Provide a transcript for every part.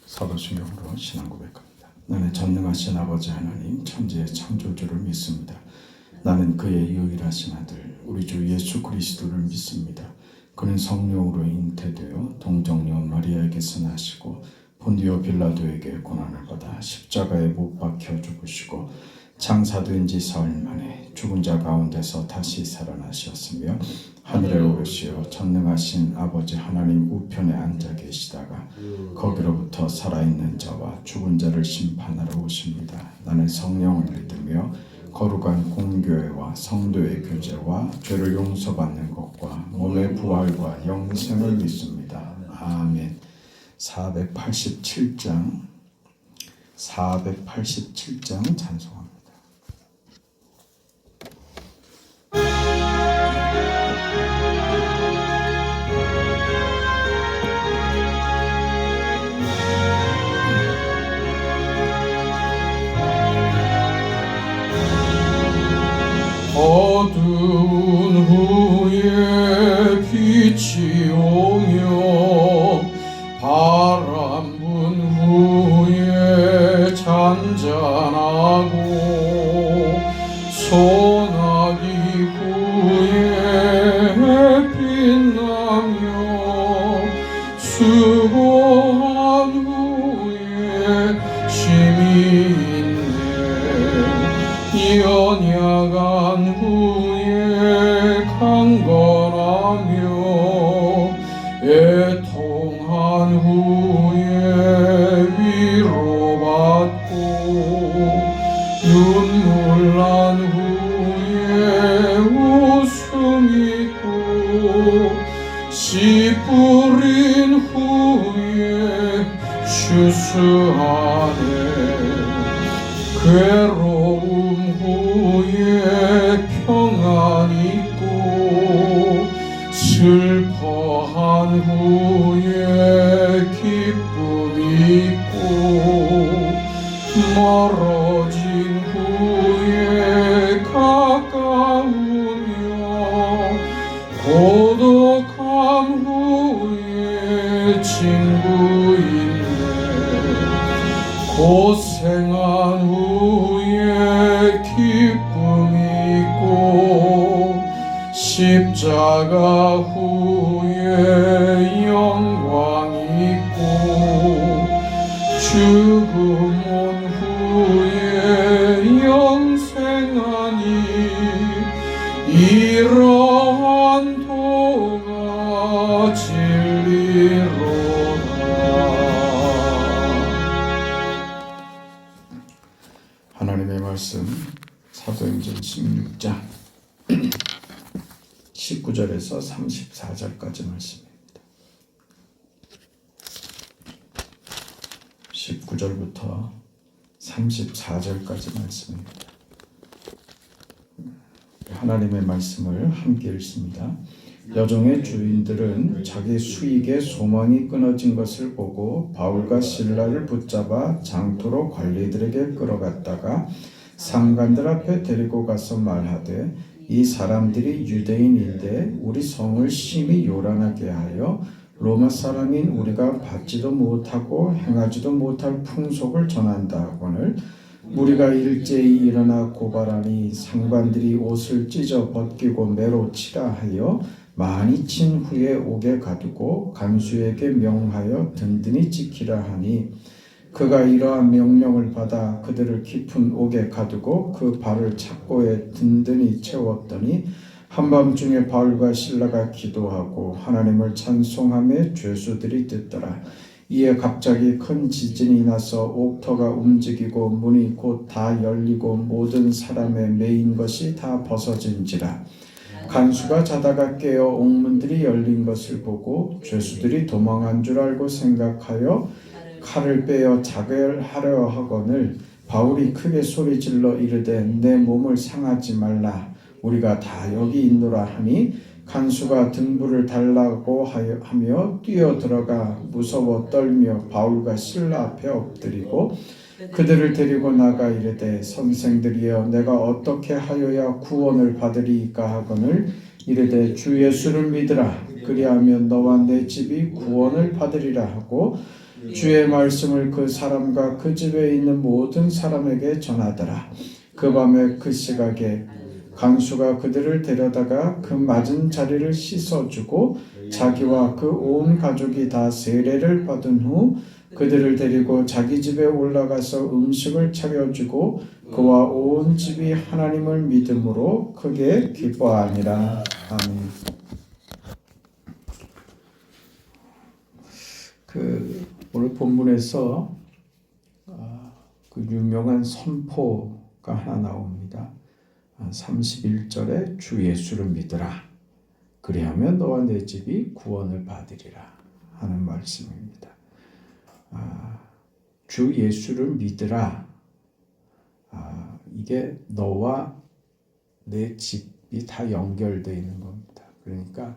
사도신경으로 신앙 고백합니다. 나는 전능하신 아버지 하나님 천지의 창조주를 믿습니다. 나는 그의 유일하신 아들 우리 주 예수 그리스도를 믿습니다. 그는 성령으로 잉태되어 동정녀 마리아에게서 나시고 본디오 빌라도에게 고난을 받아 십자가에 못 박혀 죽으시고 장사된 지 사흘 만에 죽은 자 가운데서 다시 살아나셨으며 하늘에 오르시어 전능하신 아버지 하나님 우편에 앉아 계시다가 거기로부터 살아있는 자와 죽은 자를 심판하러 오십니다. 나는 성령을 믿으며 거룩한 공교회와 성도의 교제와 죄를 용서받는 것과 몸의 부활과 영생을 믿습니다. 아멘. 487장 찬송합니다. 어두운 후에 빛이 오며 바람 분 후에 잔잔하고 소나기 후에 빛나며 수고한 후에 쉼이 있네 연약한 후에 강건하며 애통한 후에 위로받고 눈물 난 후에 웃음 있고 씨 뿌린 후에 추수하네 괴로움 후에 평안 있고 슬퍼한 후에 기쁨 있고 멀어진 후에 가까우며 고독한 후에 친구 있네 고생한 후에 기쁨 있고 십자가 후에 영광 있고 죽음 온 후에 영생하니 이러한 도가 진리로다. 하나님의 말씀 사도행전 16장 19절에서 34절까지 말씀입니다. 19절부터 34절까지 말씀입니다. 하나님의 말씀을 함께 읽습니다. 여종의 주인들은 자기 수익의 소망이 끊어진 것을 보고 바울과 실라를 붙잡아 장토로 관리들에게 끌어갔다가 상관들 앞에 데리고 가서 말하되 이 사람들이 유대인인데 우리 성을 심히 요란하게 하여 로마 사람인 우리가 받지도 못하고 행하지도 못할 풍속을 전한다 하거늘 우리가 일제히 일어나 고발하니 상관들이 옷을 찢어 벗기고 매로 치라 하여 많이 친 후에 옥에 가두고 간수에게 명하여 든든히 지키라 하니 그가 이러한 명령을 받아 그들을 깊은 옥에 가두고 그 발을 착고에 든든히 채웠더니 한밤중에 바울과 실라가 기도하고 하나님을 찬송하며 죄수들이 듣더라. 이에 갑자기 큰 지진이 나서 옥터가 움직이고 문이 곧 다 열리고 모든 사람의 매인 것이 다 벗어진지라. 간수가 자다가 깨어 옥문들이 열린 것을 보고 죄수들이 도망한 줄 알고 생각하여 칼을 빼어 자결하려 하거늘 바울이 크게 소리질러 이르되 내 몸을 상하지 말라 우리가 다 여기 있노라 하니 간수가 등불을 달라고 하며 뛰어들어가 무서워 떨며 바울과 실라 앞에 엎드리고 그들을 데리고 나가 이르되 선생들이여 내가 어떻게 하여야 구원을 받으리이까 하거늘 이르되 주 예수를 믿으라 그리하면 너와 내 집이 구원을 받으리라 하고 주의 말씀을 그 사람과 그 집에 있는 모든 사람에게 전하더라. 그 밤에 그 시각에 간수가 그들을 데려다가 그 맞은 자리를 씻어주고 자기와 그 온 가족이 다 세례를 받은 후 그들을 데리고 자기 집에 올라가서 음식을 차려주고 그와 온 집이 하나님을 믿음으로 크게 기뻐하니라. 아멘. 오늘 본문에서 그 유명한 선포가 하나 나옵니다. 31절에 주 예수를 믿으라. 그리하면 너와 내 집이 구원을 받으리라 하는 말씀입니다. 주 예수를 믿으라. 이게 너와 내 집이 다 연결되어 있는 겁니다. 그러니까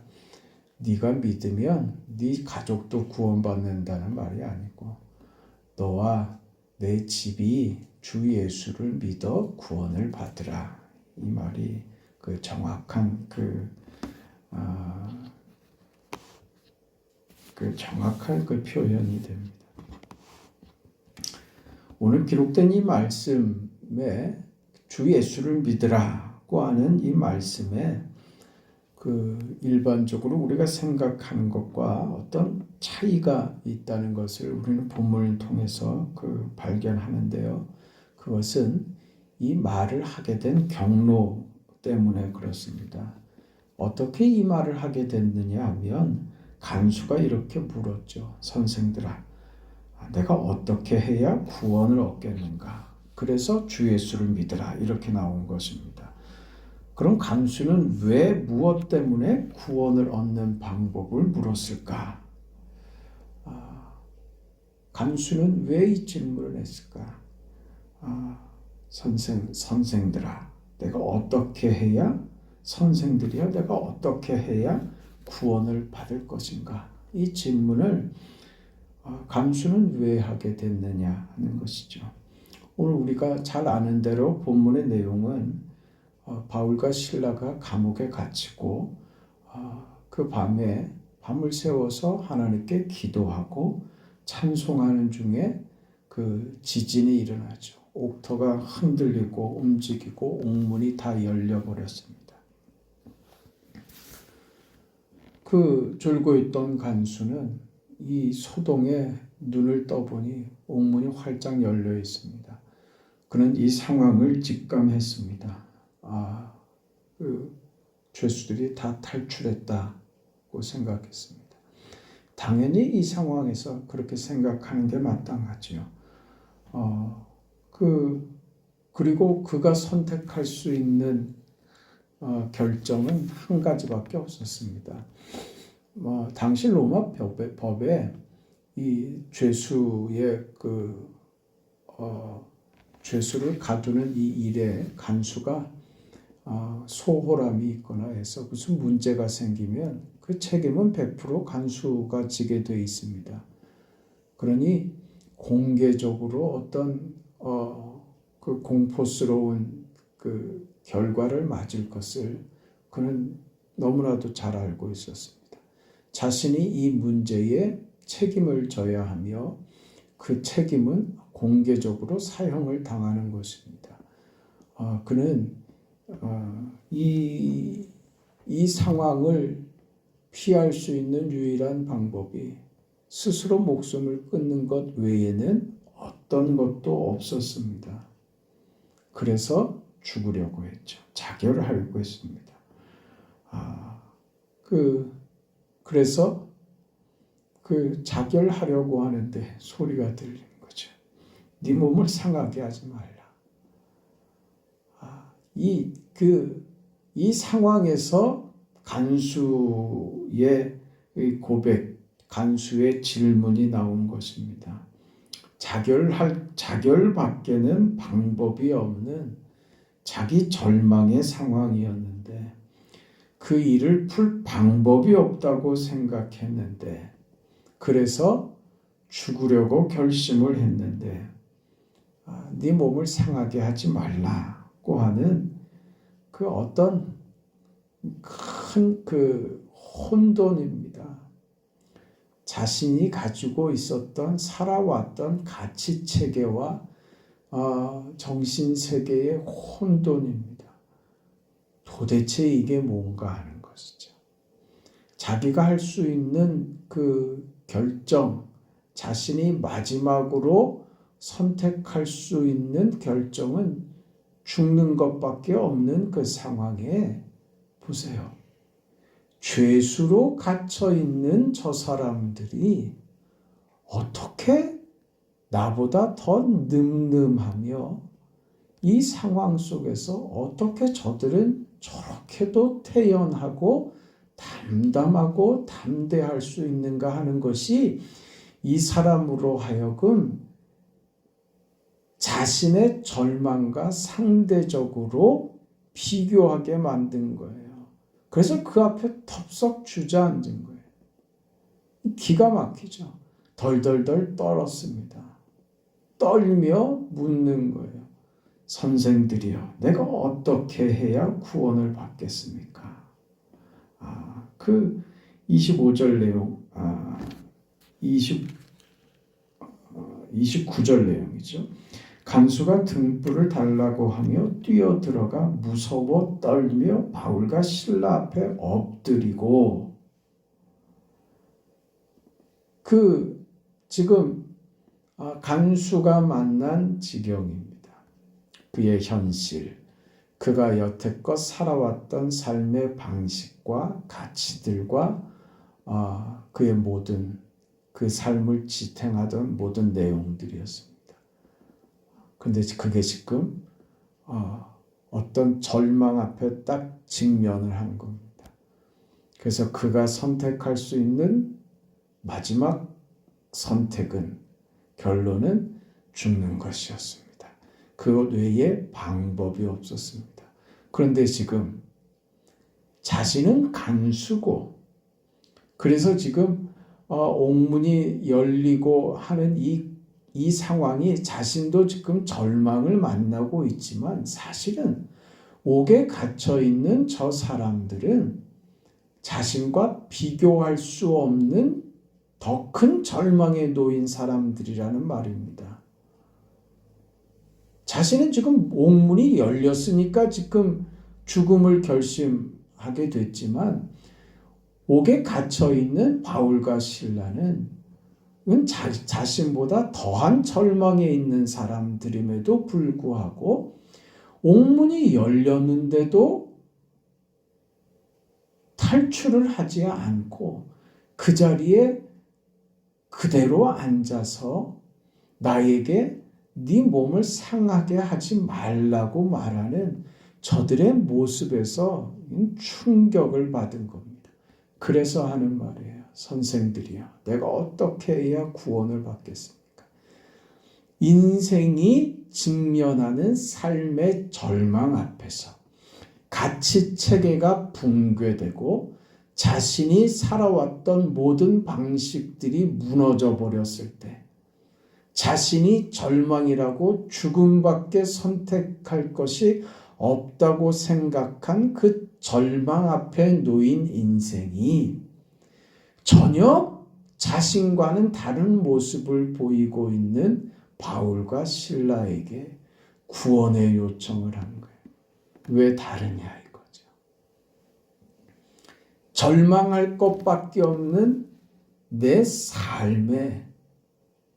네가 믿으면 네 가족도 구원받는다는 말이 아니고 너와 내 집이 주 예수를 믿어 구원을 받으라. 이 말이 그 정확한 정확한 표현이 됩니다. 오늘 기록된 이 말씀에 주 예수를 믿으라고 하는 이 말씀에 일반적으로 우리가 생각하는 것과 어떤 차이가 있다는 것을 우리는 본문을 통해서 발견하는데요. 그것은 이 말을 하게 된 경로 때문에 그렇습니다. 어떻게 이 말을 하게 됐느냐 하면 간수가 이렇게 물었죠. 선생들아, 내가 어떻게 해야 구원을 얻겠는가? 그래서 주 예수를 믿으라 이렇게 나온 것입니다. 그럼 간수는 왜 무엇 때문에 구원을 얻는 방법을 물었을까? 간수는 왜 이 질문을 했을까? 선생들아, 내가 어떻게 해야 선생들이야 내가 어떻게 해야 구원을 받을 것인가? 이 질문을 간수는 왜 하게 됐느냐 하는 것이죠. 오늘 우리가 잘 아는 대로 본문의 내용은 바울과 실라가 감옥에 갇히고 그 밤에 밤을 새워서 하나님께 기도하고 찬송하는 중에 지진이 일어나죠. 옥터가 흔들리고 움직이고 옥문이 다 열려버렸습니다. 졸고 있던 간수는 이 소동에 눈을 떠보니 옥문이 활짝 열려 있습니다. 그는 이 상황을 직감했습니다. 죄수들이 다 탈출했다고 생각했습니다. 당연히 이 상황에서 그렇게 생각하는 게 마땅하지요. 그리고 그가 선택할 수 있는 결정은 한 가지밖에 없었습니다. 당시 로마 법에 이 죄수의 죄수를 가두는 이 일에 간수가 소홀함이 있거나 해서 무슨 문제가 생기면 그 책임은 100% 간수가 지게 되어 있습니다. 그러니 공개적으로 어떤 공포스러운 결과를 맞을 것을 그는 너무나도 잘 알고 있었습니다. 자신이 이 문제에 책임을 져야 하며 그 책임은 공개적으로 사형을 당하는 것입니다. 그는 이 상황을 피할 수 있는 유일한 방법이 스스로 목숨을 끊는 것 외에는 어떤 것도 없었습니다. 그래서 죽으려고 했죠. 자결을 하려고 했습니다. 그래서 자결하려고 하는데 소리가 들리는 거죠. 네 몸을 상하게 하지 말라. 이 상황에서 간수의 고백, 간수의 질문이 나온 것입니다. 자결밖에는 방법이 없는 자기 절망의 상황이었는데 그 일을 풀 방법이 없다고 생각했는데 그래서 죽으려고 결심을 했는데 네 몸을 상하게 하지 말라고 하는 어떤 큰 혼돈입니다. 자신이 가지고 있었던 살아왔던 가치 체계와 정신 세계의 혼돈입니다. 도대체 이게 뭔가 하는 것이죠. 자기가 할 수 있는 그 결정, 자신이 마지막으로 선택할 수 있는 결정은 죽는 것밖에 없는 그 상황에 보세요. 죄수로 갇혀 있는 저 사람들이 어떻게 나보다 더 늠름하며 이 상황 속에서 어떻게 저들은 저렇게도 태연하고 담담하고 담대할 수 있는가 하는 것이 이 사람으로 하여금 자신의 절망과 상대적으로 비교하게 만든 거예요. 그래서 그 앞에 덥석 주저앉은 거예요. 기가 막히죠. 덜덜덜 떨었습니다. 떨며 묻는 거예요. 선생들이여, 내가 어떻게 해야 구원을 받겠습니까? 그 25절 내용, 29절 내용이죠. 간수가 등불을 달라고 하며 뛰어들어가 무서워 떨며 바울과 실라 앞에 엎드리고, 지금 간수가 만난 지경입니다. 그의 현실, 그가 여태껏 살아왔던 삶의 방식과 가치들과 그의 모든 그 삶을 지탱하던 모든 내용들이었습니다. 근데 그게 지금 어떤 절망 앞에 딱 직면을 한 겁니다. 그래서 그가 선택할 수 있는 마지막 선택은, 결론은 죽는 것이었습니다. 그 외에 방법이 없었습니다. 그런데 지금 자신은 간수고, 그래서 지금 옥문이 열리고 하는 이 상황이, 자신도 지금 절망을 만나고 있지만 사실은 옥에 갇혀 있는 저 사람들은 자신과 비교할 수 없는 더 큰 절망에 놓인 사람들이라는 말입니다. 자신은 지금 옥문이 열렸으니까 지금 죽음을 결심하게 됐지만, 옥에 갇혀 있는 바울과 실라는 자신보다 더한 절망에 있는 사람들임에도 불구하고 옥문이 열렸는데도 탈출을 하지 않고 그 자리에 그대로 앉아서 나에게 네 몸을 상하게 하지 말라고 말하는 저들의 모습에서 충격을 받은 겁니다. 그래서 하는 말이에요. 선생들이여, 내가 어떻게 해야 구원을 받겠습니까? 인생이 직면하는 삶의 절망 앞에서 가치 체계가 붕괴되고 자신이 살아왔던 모든 방식들이 무너져 버렸을 때, 자신이 절망이라고 죽음밖에 선택할 것이 없다고 생각한 그 절망 앞에 놓인 인생이 전혀 자신과는 다른 모습을 보이고 있는 바울과 실라에게 구원의 요청을 한 거예요. 왜 다르냐 이거죠. 절망할 것밖에 없는 내 삶에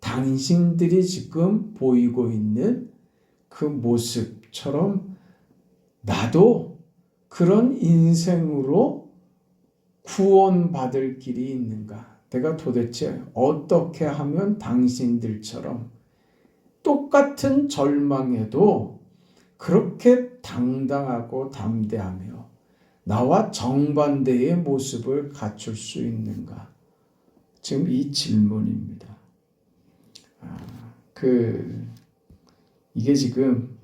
당신들이 지금 보이고 있는 그 모습처럼 나도 그런 인생으로 구원받을 길이 있는가? 내가 도대체 어떻게 하면 당신들처럼 똑같은 절망에도 그렇게 당당하고 담대하며 나와 정반대의 모습을 갖출 수 있는가? 지금 이 질문입니다. 이게 지금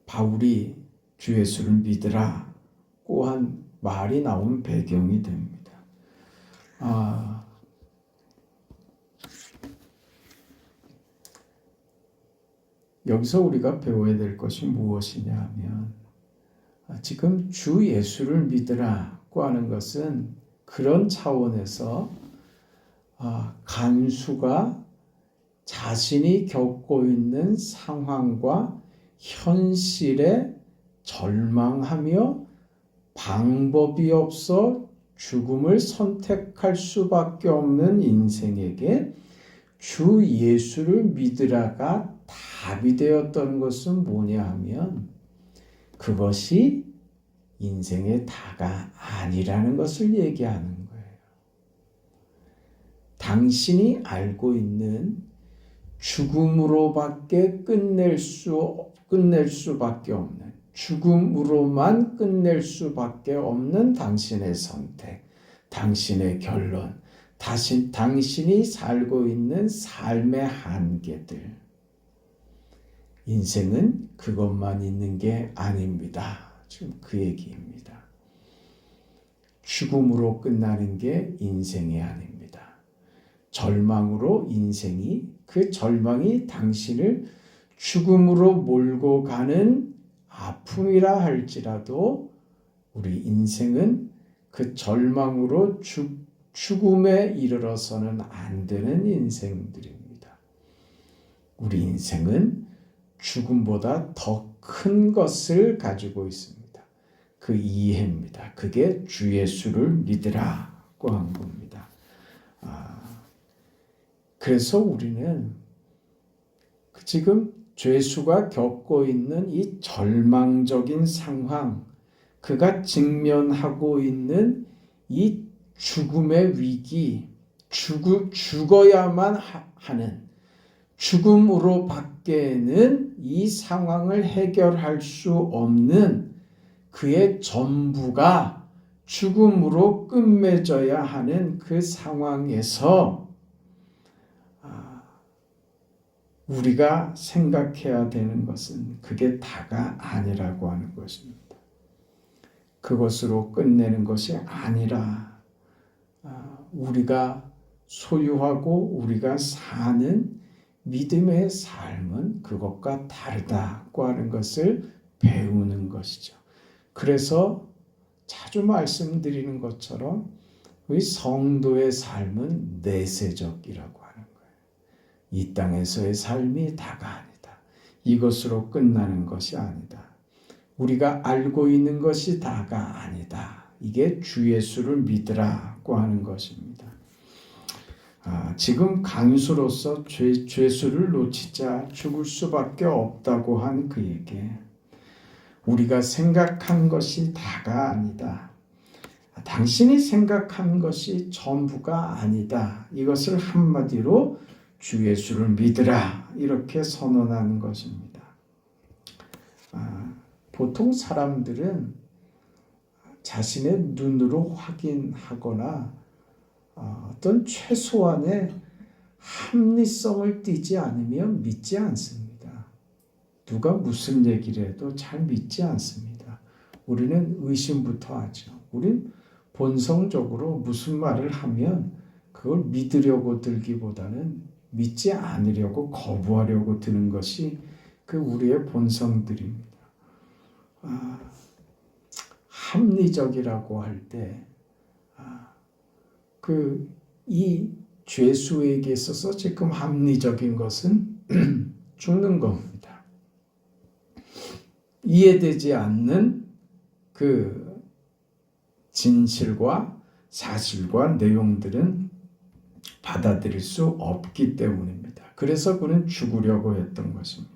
바울이 주 예수를 믿으라고 한 말이 나온 배경이 됩니다. 여기서 우리가 배워야 될 것이 무엇이냐 하면, 지금 주 예수를 믿으라고 하는 것은 그런 차원에서 간수가 자신이 겪고 있는 상황과 현실에 절망하며 방법이 없어 죽음을 선택할 수밖에 없는 인생에게 주 예수를 믿으라가 답이 되었던 것은 뭐냐 하면 그것이 인생의 다가 아니라는 것을 얘기하는 거예요. 당신이 알고 있는 죽음으로밖에 끝낼 수밖에 없는, 죽음으로만 끝낼 수밖에 없는 당신의 선택, 당신의 결론, 당신이 살고 있는 삶의 한계들. 인생은 그것만 있는 게 아닙니다. 지금 그 얘기입니다. 죽음으로 끝나는 게 인생이 아닙니다. 절망으로 그 절망이 당신을 죽음으로 몰고 가는 아픔이라 할지라도 우리 인생은 그 절망으로 죽음에 이르러서는 안 되는 인생들입니다. 우리 인생은 죽음보다 더 큰 것을 가지고 있습니다. 그 이해입니다. 그게 주 예수를 믿으라고 한 겁니다. 그래서 우리는 지금 죄수가 겪고 있는 이 절망적인 상황, 그가 직면하고 있는 이 죽음의 위기, 죽어야만 하는 죽음으로 밖에는 이 상황을 해결할 수 없는 그의 전부가 죽음으로 끝맺어야 하는 그 상황에서 우리가 생각해야 되는 것은 그게 다가 아니라고 하는 것입니다. 그것으로 끝내는 것이 아니라 우리가 소유하고 우리가 사는 믿음의 삶은 그것과 다르다고 하는 것을 배우는 것이죠. 그래서 자주 말씀드리는 것처럼 우리 성도의 삶은 내세적이라고 하는 거예요. 이 땅에서의 삶이 다가 아니다. 이것으로 끝나는 것이 아니다. 우리가 알고 있는 것이 다가 아니다. 이게 주 예수를 믿으라고 하는 것입니다. 지금 간수로서 죄수를 놓치자 죽을 수밖에 없다고 한 그에게 우리가 생각한 것이 다가 아니다. 당신이 생각한 것이 전부가 아니다. 이것을 한마디로 주 예수를 믿으라 이렇게 선언하는 것입니다. 보통 사람들은 자신의 눈으로 확인하거나 어떤 최소한의 합리성을 띠지 않으면 믿지 않습니다. 누가 무슨 얘기를 해도 잘 믿지 않습니다. 우리는 의심부터 하죠. 우린 본성적으로 무슨 말을 하면 그걸 믿으려고 들기보다는 믿지 않으려고 거부하려고 드는 것이 그 우리의 본성들입니다. 합리적이라고 할 때 이 죄수에게 있어서 지금 합리적인 것은 죽는 겁니다. 이해되지 않는 그 진실과 사실과 내용들은 받아들일 수 없기 때문입니다. 그래서 그는 죽으려고 했던 것입니다.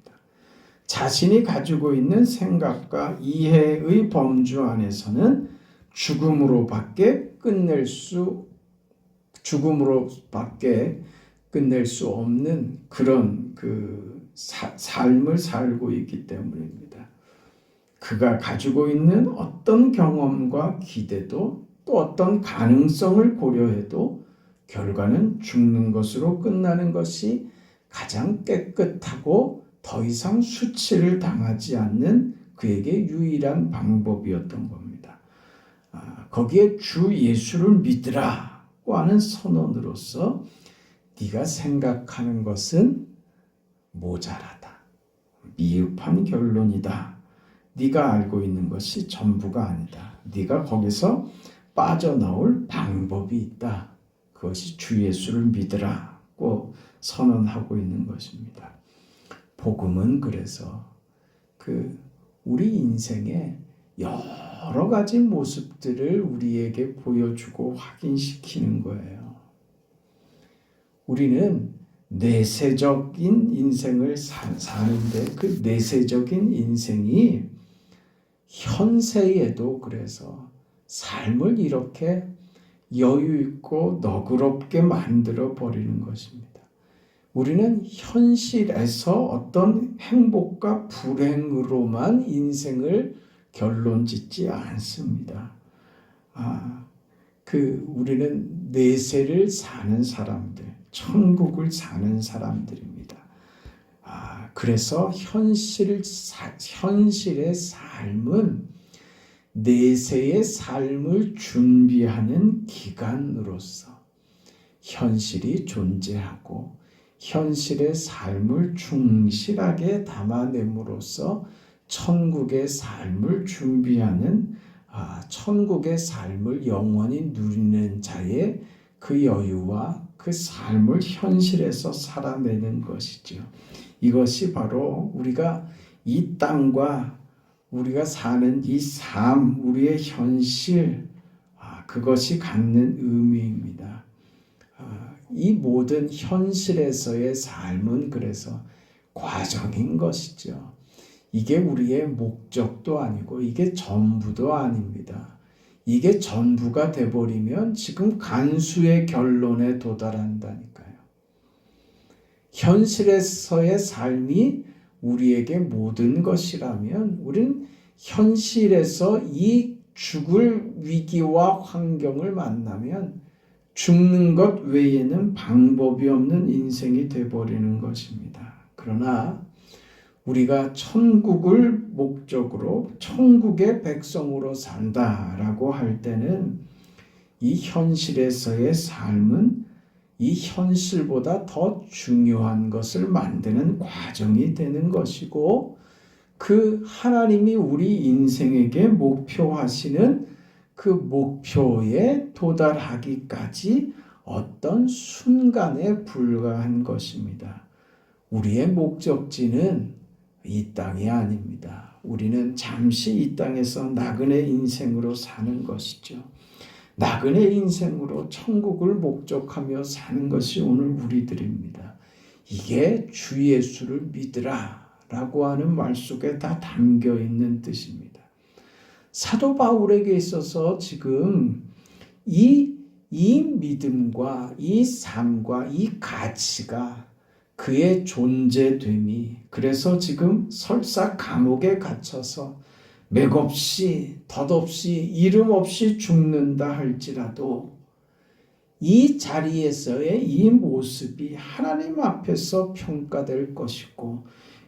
자신이 가지고 있는 생각과 이해의 범주 안에서는 죽음으로밖에 끝낼 수 없는 그런 삶을 살고 있기 때문입니다. 그가 가지고 있는 어떤 경험과 기대도 또 어떤 가능성을 고려해도 결과는 죽는 것으로 끝나는 것이 가장 깨끗하고 더 이상 수치를 당하지 않는 그에게 유일한 방법이었던 겁니다. 거기에 주 예수를 믿으라 하는 선언으로서 네가 생각하는 것은 모자라다. 미흡한 결론이다. 네가 알고 있는 것이 전부가 아니다. 네가 거기서 빠져나올 방법이 있다. 그것이 주 예수를 믿으라고 선언하고 있는 것입니다. 복음은 그래서 우리 인생에 여러 가지 모습들을 우리에게 보여주고 확인시키는 거예요. 우리는 내세적인 인생을 사는데 그 내세적인 인생이 현세에도 그래서 삶을 이렇게 여유 있고 너그럽게 만들어 버리는 것입니다. 우리는 현실에서 어떤 행복과 불행으로만 인생을 결론 짓지 않습니다. 우리는 내세를 사는 사람들, 천국을 사는 사람들입니다. 그래서 현실의 삶은 내세의 삶을 준비하는 기간으로서 현실이 존재하고 현실의 삶을 충실하게 담아냄으로써 천국의 삶을 준비하는 천국의 삶을 영원히 누리는 자의 그 여유와 그 삶을 현실에서 살아내는 것이죠. 이것이 바로 우리가 이 땅과 우리가 사는 이 삶, 우리의 현실, 그것이 갖는 의미입니다. 이 모든 현실에서의 삶은 그래서 과정인 것이죠. 이게 우리의 목적도 아니고 이게 전부도 아닙니다. 이게 전부가 돼버리면 지금 간수의 결론에 도달한다니까요. 현실에서의 삶이 우리에게 모든 것이라면 우리는 현실에서 이 죽을 위기와 환경을 만나면 죽는 것 외에는 방법이 없는 인생이 돼버리는 것입니다. 그러나 우리가 천국을 목적으로 천국의 백성으로 산다라고 할 때는 이 현실에서의 삶은 이 현실보다 더 중요한 것을 만드는 과정이 되는 것이고 그 하나님이 우리 인생에게 목표하시는 그 목표에 도달하기까지 어떤 순간에 불과한 것입니다. 우리의 목적지는 이 땅이 아닙니다. 우리는 잠시 이 땅에서 나그네 인생으로 사는 것이죠. 나그네 인생으로 천국을 목적하며 사는 것이 오늘 우리들입니다. 이게 주 예수를 믿으라 라고 하는 말 속에 다 담겨 있는 뜻입니다. 사도 바울에게 있어서 지금 이 믿음과 이 삶과 이 가치가 그의 존재됨이 그래서 지금 설사 감옥에 갇혀서 맥없이 덧없이 이름 없이 죽는다 할지라도 이 자리에서의 이 모습이 하나님 앞에서 평가될 것이고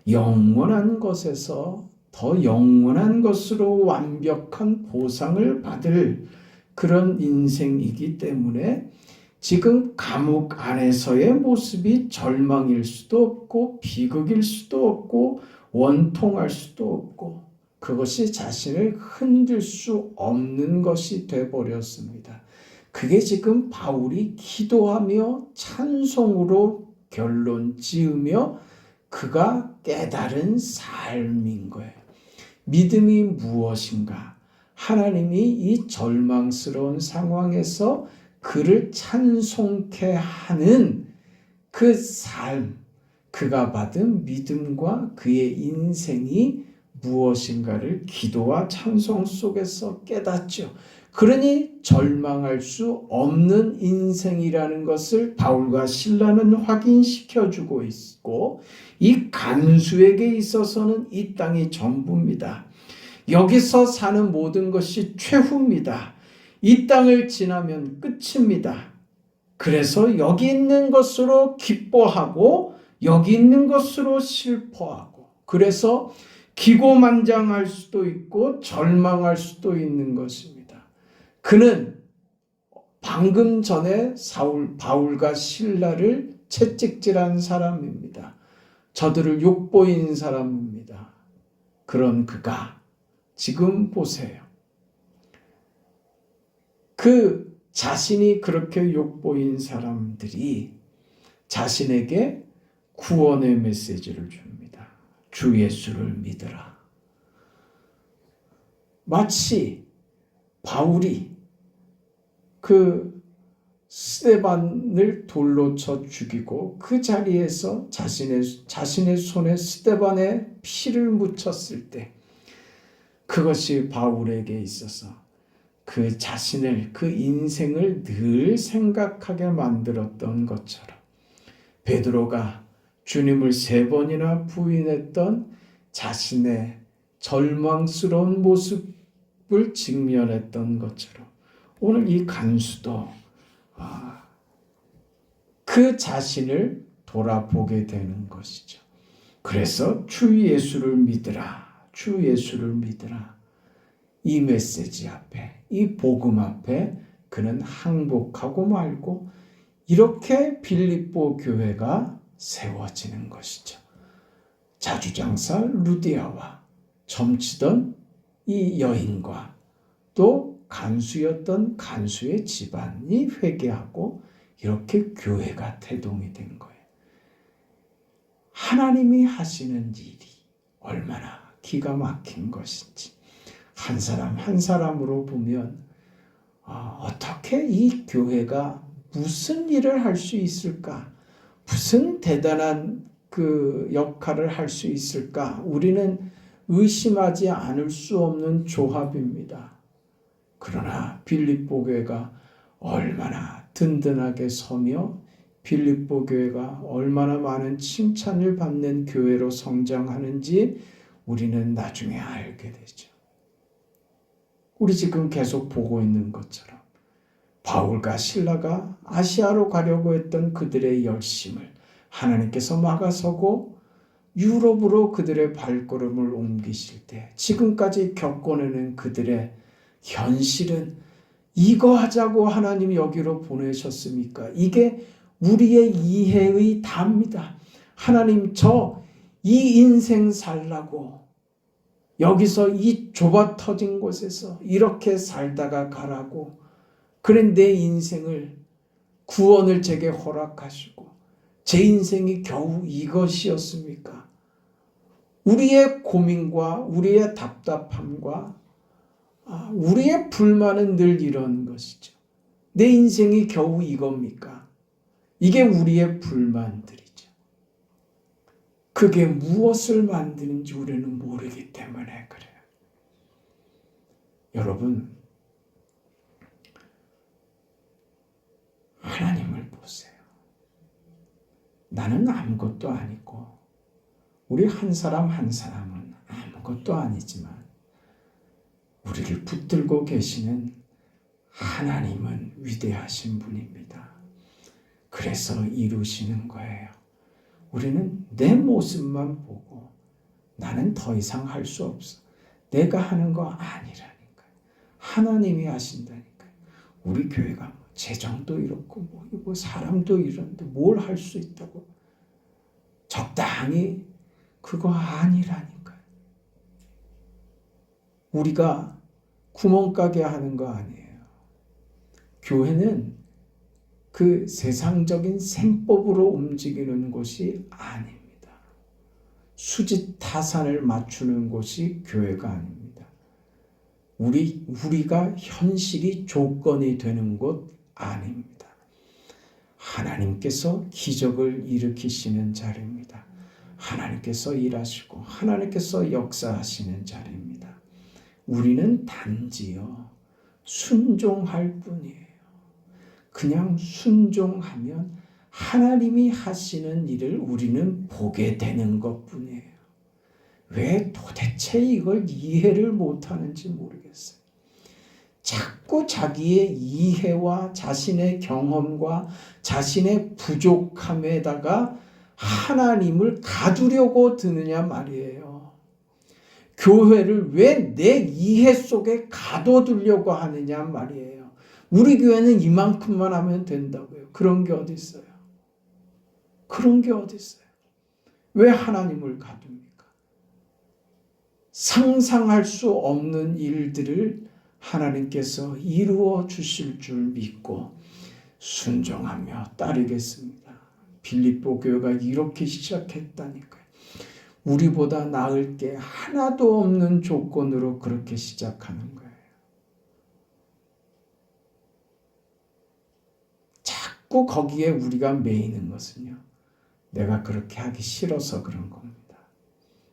영원한 것에서 더 영원한 것으로 완벽한 보상을 받을 그런 인생이기 때문에 지금 감옥 안에서의 모습이 절망일 수도 없고 비극일 수도 없고 원통할 수도 없고 그것이 자신을 흔들 수 없는 것이 되어버렸습니다. 그게 지금 바울이 기도하며 찬송으로 결론 지으며 그가 깨달은 삶인 거예요. 믿음이 무엇인가? 하나님이 이 절망스러운 상황에서 그를 찬송케 하는 그 삶, 그가 받은 믿음과 그의 인생이 무엇인가를 기도와 찬송 속에서 깨닫죠. 그러니 절망할 수 없는 인생이라는 것을 바울과 실라는 확인시켜주고 있고 이 간수에게 있어서는 이 땅이 전부입니다. 여기서 사는 모든 것이 최후입니다. 이 땅을 지나면 끝입니다. 그래서 여기 있는 것으로 기뻐하고 여기 있는 것으로 슬퍼하고 그래서 기고만장할 수도 있고 절망할 수도 있는 것입니다. 그는 방금 전에 바울과 실라를 채찍질한 사람입니다. 저들을 욕보인 사람입니다. 그런 그가 지금 보세요. 그 자신이 그렇게 욕보인 사람들이 자신에게 구원의 메시지를 줍니다. 주 예수를 믿으라. 마치 바울이 그 스데반을 돌로 쳐 죽이고 그 자리에서 자신의 손에 스데반의 피를 묻혔을 때 그것이 바울에게 있어서 그 자신을, 그 인생을 늘 생각하게 만들었던 것처럼 베드로가 주님을 3번이나 부인했던 자신의 절망스러운 모습을 직면했던 것처럼 오늘 이 간수도 그 자신을 돌아보게 되는 것이죠. 그래서 주 예수를 믿으라, 주 예수를 믿으라. 이 메시지 앞에, 이 복음 앞에 그는 항복하고 말고 이렇게 빌립보 교회가 세워지는 것이죠. 자주장사 루디아와 점치던 이 여인과 또 간수였던 간수의 집안이 회개하고 이렇게 교회가 태동이 된 거예요. 하나님이 하시는 일이 얼마나 기가 막힌 것인지 한 사람 한 사람으로 보면 어떻게 이 교회가 무슨 일을 할 수 있을까? 무슨 대단한 그 역할을 할 수 있을까? 우리는 의심하지 않을 수 없는 조합입니다. 그러나 빌립보 교회가 얼마나 든든하게 서며 빌립보 교회가 얼마나 많은 칭찬을 받는 교회로 성장하는지 우리는 나중에 알게 되죠. 우리 지금 계속 보고 있는 것처럼 바울과 실라가 아시아로 가려고 했던 그들의 열심을 하나님께서 막아서고 유럽으로 그들의 발걸음을 옮기실 때 지금까지 겪어내는 그들의 현실은 이거 하자고 하나님이 여기로 보내셨습니까? 이게 우리의 이해의 답니다. 하나님 이 인생 살라고 여기서 이 좁아 터진 곳에서 이렇게 살다가 가라고 그래 내 인생을 구원을 제게 허락하시고 제 인생이 겨우 이것이었습니까? 우리의 고민과 우리의 답답함과 우리의 불만은 늘 이런 것이죠. 내 인생이 겨우 이겁니까? 이게 우리의 불만들이죠. 그게 무엇을 만드는지 우리는 모르기 때문에 그래요. 여러분, 하나님을 보세요. 나는 아무것도 아니고 우리 한 사람 한 사람은 아무것도 아니지만 우리를 붙들고 계시는 하나님은 위대하신 분입니다. 그래서 이루시는 거예요. 우리는 내 모습만 보고 나는 더 이상 할 수 없어. 내가 하는 거 아니라니까요. 하나님이 하신다니까요. 우리 교회가 재정도 이렇고 뭐 사람도 이런데 뭘 할 수 있다고. 적당히 그거 아니라니까요. 우리가 구멍가게 하는 거 아니에요. 교회는 그 세상적인 셈법으로 움직이는 곳이 아닙니다. 수지타산을 맞추는 곳이 교회가 아닙니다. 우리가 현실이 조건이 되는 곳 아닙니다. 하나님께서 기적을 일으키시는 자리입니다. 하나님께서 일하시고 하나님께서 역사하시는 자리입니다. 우리는 단지요 순종할 뿐이에요. 그냥 순종하면 하나님이 하시는 일을 우리는 보게 되는 것뿐이에요. 왜 도대체 이걸 이해를 못하는지 모르겠어요. 자꾸 자기의 이해와 자신의 경험과 자신의 부족함에다가 하나님을 가두려고 드느냐 말이에요. 교회를 왜 내 이해 속에 가둬두려고 하느냐 말이에요. 우리 교회는 이만큼만 하면 된다고요. 그런 게 어디 있어요? 그런 게 어디 있어요? 왜 하나님을 가둡니까? 상상할 수 없는 일들을 하나님께서 이루어 주실 줄 믿고 순종하며 따르겠습니다. 빌립보 교회가 이렇게 시작했다니까요. 우리보다 나을 게 하나도 없는 조건으로 그렇게 시작하는 거예요. 자꾸 거기에 우리가 매이는 것은요, 내가 그렇게 하기 싫어서 그런 겁니다.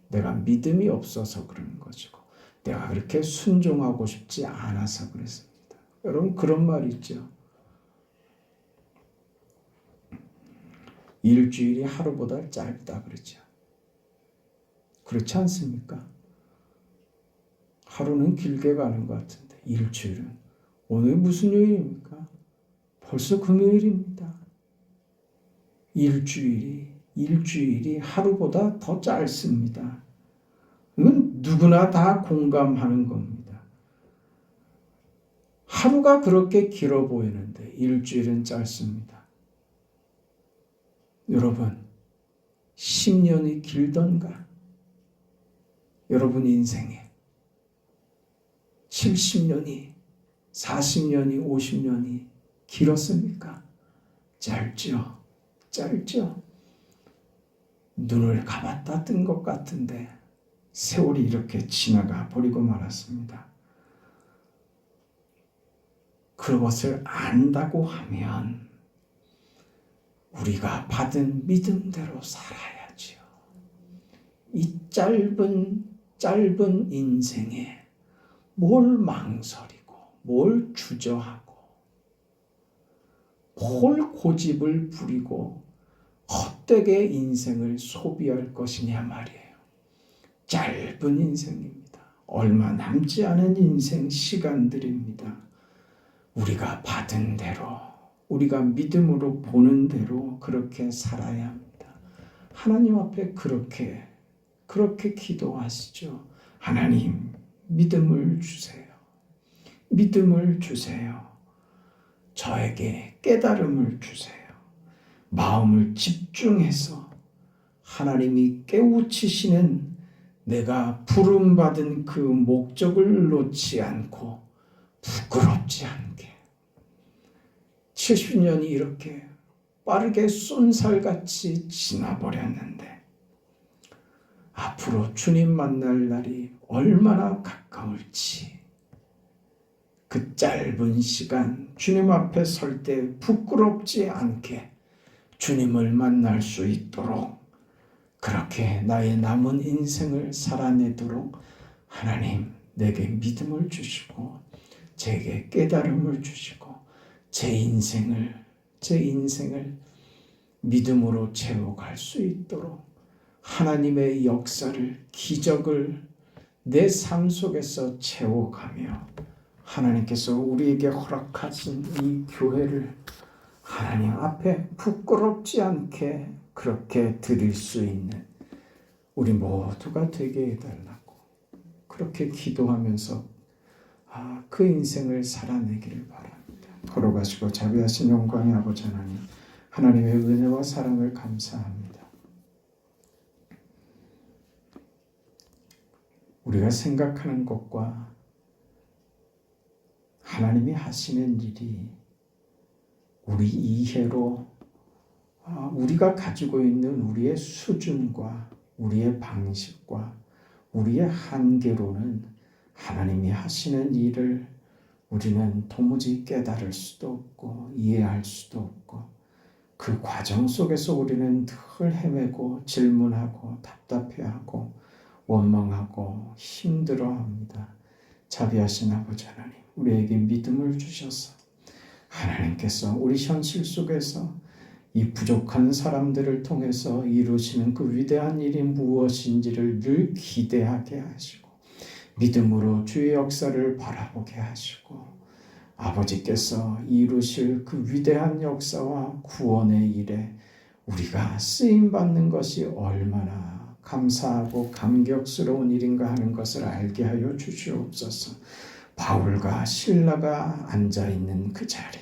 내가 믿음이 없어서 그런 것이고, 내가 그렇게 순종하고 싶지 않아서 그랬습니다. 여러분, 그런 말 있죠. 일주일이 하루보다 짧다 그러죠. 그렇지 않습니까? 하루는 길게 가는 것 같은데 일주일은, 오늘 무슨 요일입니까? 벌써 금요일입니다. 일주일이 하루보다 더 짧습니다. 이건 누구나 다 공감하는 겁니다. 하루가 그렇게 길어 보이는데 일주일은 짧습니다. 여러분, 10년이 길던가? 여러분 인생에 70년이, 40년이, 50년이 길었습니까? 짧죠. 눈을 감았다 뜬 것 같은데 세월이 이렇게 지나가 버리고 말았습니다. 그것을 안다고 하면 우리가 받은 믿음대로 살아야지요. 이 짧은 인생에 뭘 망설이고, 뭘 주저하고, 뭘 고집을 부리고 헛되게 인생을 소비할 것이냐 말이에요. 짧은 인생입니다. 얼마 남지 않은 인생 시간들입니다. 우리가 받은 대로, 우리가 믿음으로 보는 대로 그렇게 살아야 합니다. 하나님 앞에 그렇게 기도하시죠. 하나님, 믿음을 주세요. 믿음을 주세요. 저에게 깨달음을 주세요. 마음을 집중해서 하나님이 깨우치시는 내가 부름받은 그 목적을 놓지 않고 부끄럽지 않게 70년이 이렇게 빠르게 쏜살같이 지나버렸는데 앞으로 주님 만날 날이 얼마나 가까울지, 그 짧은 시간 주님 앞에 설 때 부끄럽지 않게 주님을 만날 수 있도록, 그렇게 나의 남은 인생을 살아내도록 하나님 내게 믿음을 주시고 제게 깨달음을 주시고 제 인생을 믿음으로 채워갈 수 있도록 하나님의 역사를, 기적을 내 삶 속에서 채워가며 하나님께서 우리에게 허락하신 이 교회를 하나님 앞에 부끄럽지 않게 그렇게 드릴 수 있는 우리 모두가 되게 해달라고 그렇게 기도하면서 그 인생을 살아내기를 바랍니다. 걸어가시고 자비하신 영광의 아버지 하나님, 하나님의 은혜와 사랑을 감사합니다. 우리가 생각하는 것과 하나님이 하시는 일이 우리 이해로, 우리가 가지고 있는 우리의 수준과 우리의 방식과 우리의 한계로는 하나님이 하시는 일을 우리는 도무지 깨달을 수도 없고 이해할 수도 없고, 그 과정 속에서 우리는 늘 헤매고 질문하고 답답해하고 원망하고 힘들어합니다. 자비하신 아버지 하나님, 우리에게 믿음을 주셔서 하나님께서 우리 현실 속에서 이 부족한 사람들을 통해서 이루시는 그 위대한 일이 무엇인지를 늘 기대하게 하시고 믿음으로 주의 역사를 바라보게 하시고 아버지께서 이루실 그 위대한 역사와 구원의 일에 우리가 쓰임받는 것이 얼마나 감사하고 감격스러운 일인가 하는 것을 알게 하여 주시옵소서. 바울과 실라가 앉아있는 그 자리,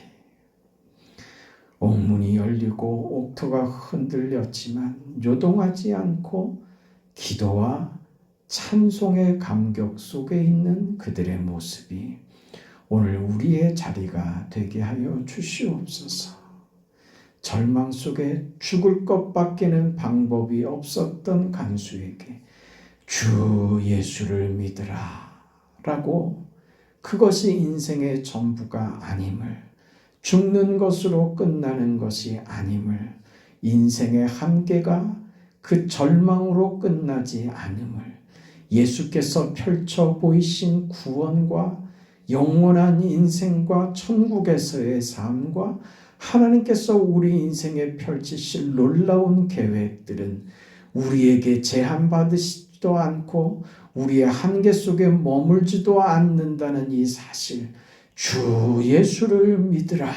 옥문이 열리고 옥토가 흔들렸지만 요동하지 않고 기도와 찬송의 감격 속에 있는 그들의 모습이 오늘 우리의 자리가 되게 하여 주시옵소서. 절망 속에 죽을 것밖에는 방법이 없었던 간수에게 주 예수를 믿으라 라고 그것이 인생의 전부가 아님을, 죽는 것으로 끝나는 것이 아님을, 인생의 한계가 그 절망으로 끝나지 않음을, 예수께서 펼쳐 보이신 구원과 영원한 인생과 천국에서의 삶과 하나님께서 우리 인생에 펼치실 놀라운 계획들은 우리에게 제한받으시지도 않고 우리의 한계 속에 머물지도 않는다는 이 사실, 주 예수를 믿으라.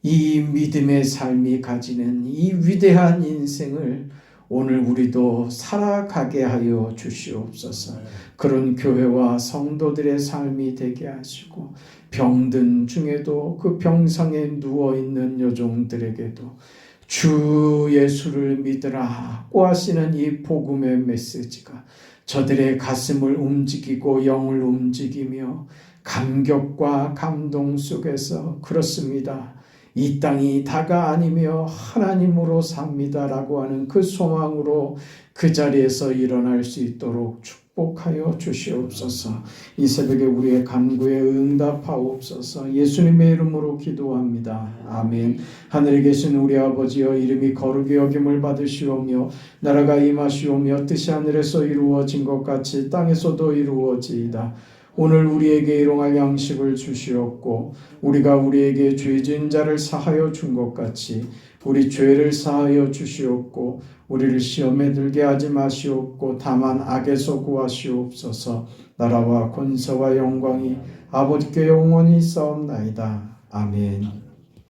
이 믿음의 삶이 가지는 이 위대한 인생을 오늘 우리도 살아가게 하여 주시옵소서. 그런 교회와 성도들의 삶이 되게 하시고, 병든 중에도 그 병상에 누워있는 여종들에게도 주 예수를 믿으라고 하시는 이 복음의 메시지가 저들의 가슴을 움직이고 영을 움직이며 감격과 감동 속에서, 그렇습니다, 이 땅이 다가 아니며 하나님으로 삽니다라고 하는 그 소망으로 그 자리에서 일어날 수 있도록 축복하여 주시옵소서. 이 새벽에 우리의 간구에 응답하옵소서. 예수님의 이름으로 기도합니다. 아멘. 하늘에 계신 우리 아버지여, 이름이 거룩히 여김을 받으시오며 나라가 임하시오며 뜻이 하늘에서 이루어진 것 같이 땅에서도 이루어지이다. 오늘 우리에게 일용할 양식을 주시옵고 우리가 우리에게 죄진 자를 사하여 준 것 같이 우리 죄를 사하여 주시옵고 우리를 시험에 들게 하지 마시옵고 다만 악에서 구하시옵소서. 나라와 권세와 영광이 아버지께 영원히 있사옵나이다. 아멘.